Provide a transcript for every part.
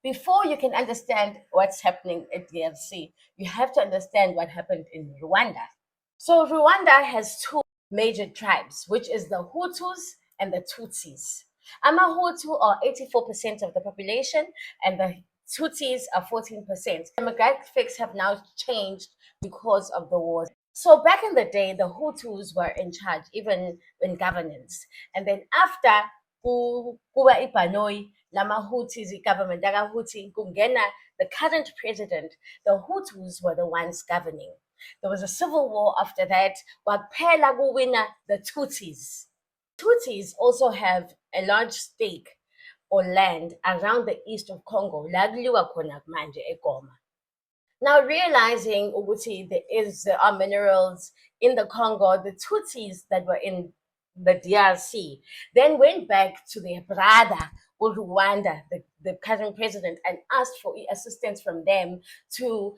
Before you can understand what's happening at DRC, you have to understand what happened in Rwanda. So Rwanda has two major tribes, which is the Hutus and the Tutsis. Hutu are 84% of the population, and the Tutsis are 14%. Demographics have now changed because of the wars. So back in the day, the Hutus were in charge, even in governance. And then after kuba iBhanoi lama-Hutus government aka-Hutu kungena the current president, the Hutus were the ones governing. There was a civil war after that. Kwaphela kuwina the Tutsis. Tutsis also have a large stake or land around the east of Congo, la kuliwa khona manje eGoma. Now realizing ukuthi there are minerals in the Congo, the Tutsis that were in the DRC then went back to their brother Rwanda, the current president, and asked for assistance from them to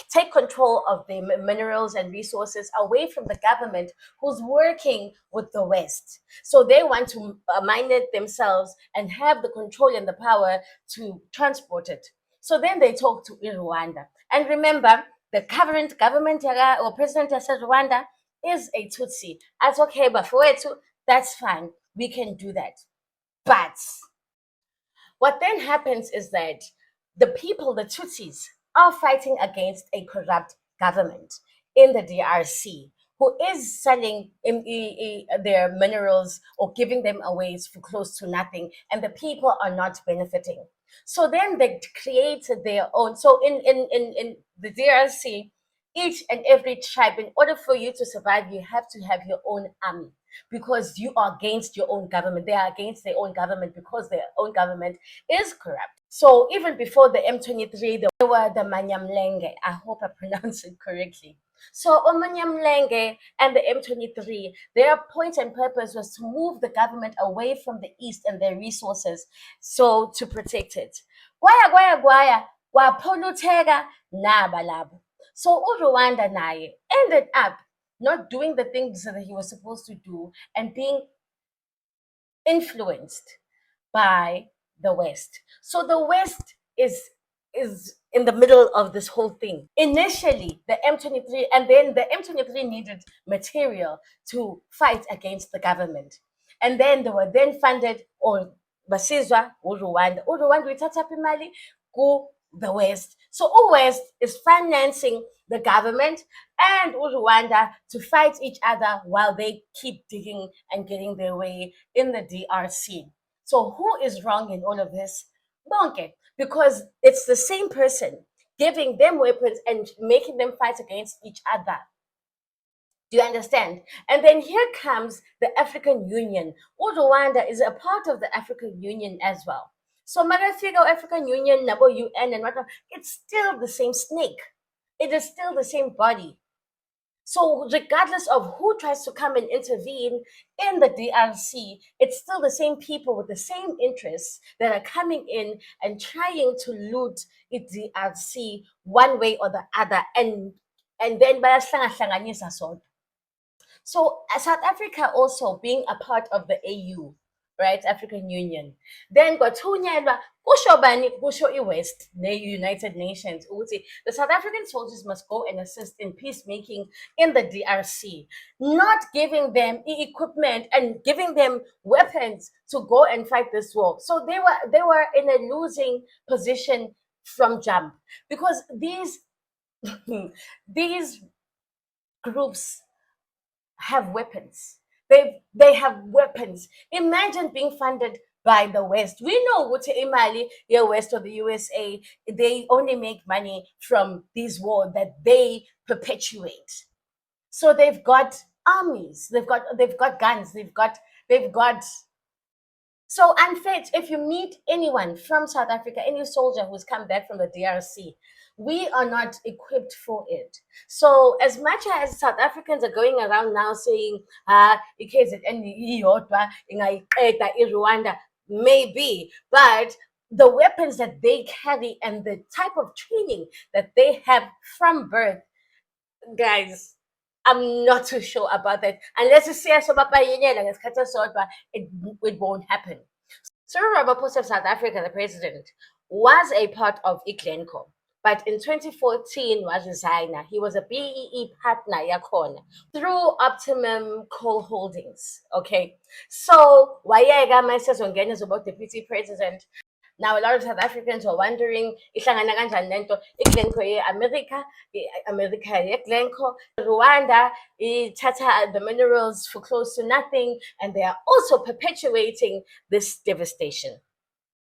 take control of the minerals and resources away from the government who's working with the West. So they want to mine it themselves and have the control and the power to transport it. So then they talk to Rwanda. And remember, the current government or president of Rwanda is a Tutsi. That's okay, but for it, that's fine. We can do that. But what then happens is that the people, the Tutsis, are fighting against a corrupt government in the DRC who is selling their minerals or giving them away for close to nothing, and the people are not benefiting. So then they created their own. So in the DRC, each and every tribe, in order for you to survive, you have to have your own army because you are against your own government. They are against their own government because their own government is corrupt. So even before the M23, there were the Manyamlenge. I hope I pronounced it correctly. So Manyamlenge and the M23, their point and purpose was to move the government away from the East and their resources, so to protect it. Gwaya, wapoluteka nabalabo. So Rwanda naye ended up not doing the things that he was supposed to do and being influenced by the West. So the West is in the middle of this whole thing. Initially, the M23, and then the M23 needed material to fight against the government. And then they were then funded or basizwa uRwanda. uRwanda uthatha imali ku the West. So West is financing the government and Rwanda to fight each other while they keep digging and getting their way in the DRC. So who is wrong in all of this? Bonke, because it's the same person giving them weapons and making them fight against each other. Do you understand? And then here comes the African Union. Rwanda is a part of the African Union as well. So Magafika African Union, Nabo UN, and whatnot, it's still the same snake. It is still the same body. So regardless of who tries to come and intervene in the DRC, it's still the same people with the same interests that are coming in and trying to loot the DRC one way or the other, and then bayahlangahlanganisa sodwa. So South Africa also being a part of the AU, right, African Union, then kwathunyelwa kusho bani, kusho iWest, the United Nations, ukuthi the South African soldiers must go and assist in peacemaking in the DRC, not giving them equipment and giving them weapons to go and fight this war. So they were in a losing position from jump, because these these groups have weapons. They have weapons. Imagine being funded by the West. We know what imali, the West or the USA, they only make money from these wars that they perpetuate. So they've got armies, they've got guns, they've got so unfit. If you meet anyone from South Africa, any soldier who's come back from the DRC, we are not equipped for it. So as much as South Africans are going around now saying, Rwanda, maybe, but the weapons that they carry and the type of training that they have from birth, guys, I'm not too sure about that. Unless you say it won't happen. Cyril Ramaphosa of South Africa, the president, was a part of Glencore, but in 2014 was resigner. He was a BEE partner yakhona through Optimum Coal Holdings. Okay, so wayeka masezongena as about deputy president. Now, a lot of South Africans were wondering, ihlangana kanjani lento, iGlencore ye-America, i-America ye-Glencore, Rwanda, ithatha the minerals for close to nothing, and they are also perpetuating this devastation.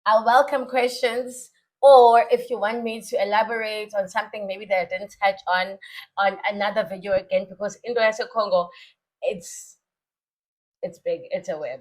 I'll welcome questions, or if you want me to elaborate on something maybe that I didn't touch on another video again, because Indo Congo, it's big, it's a web.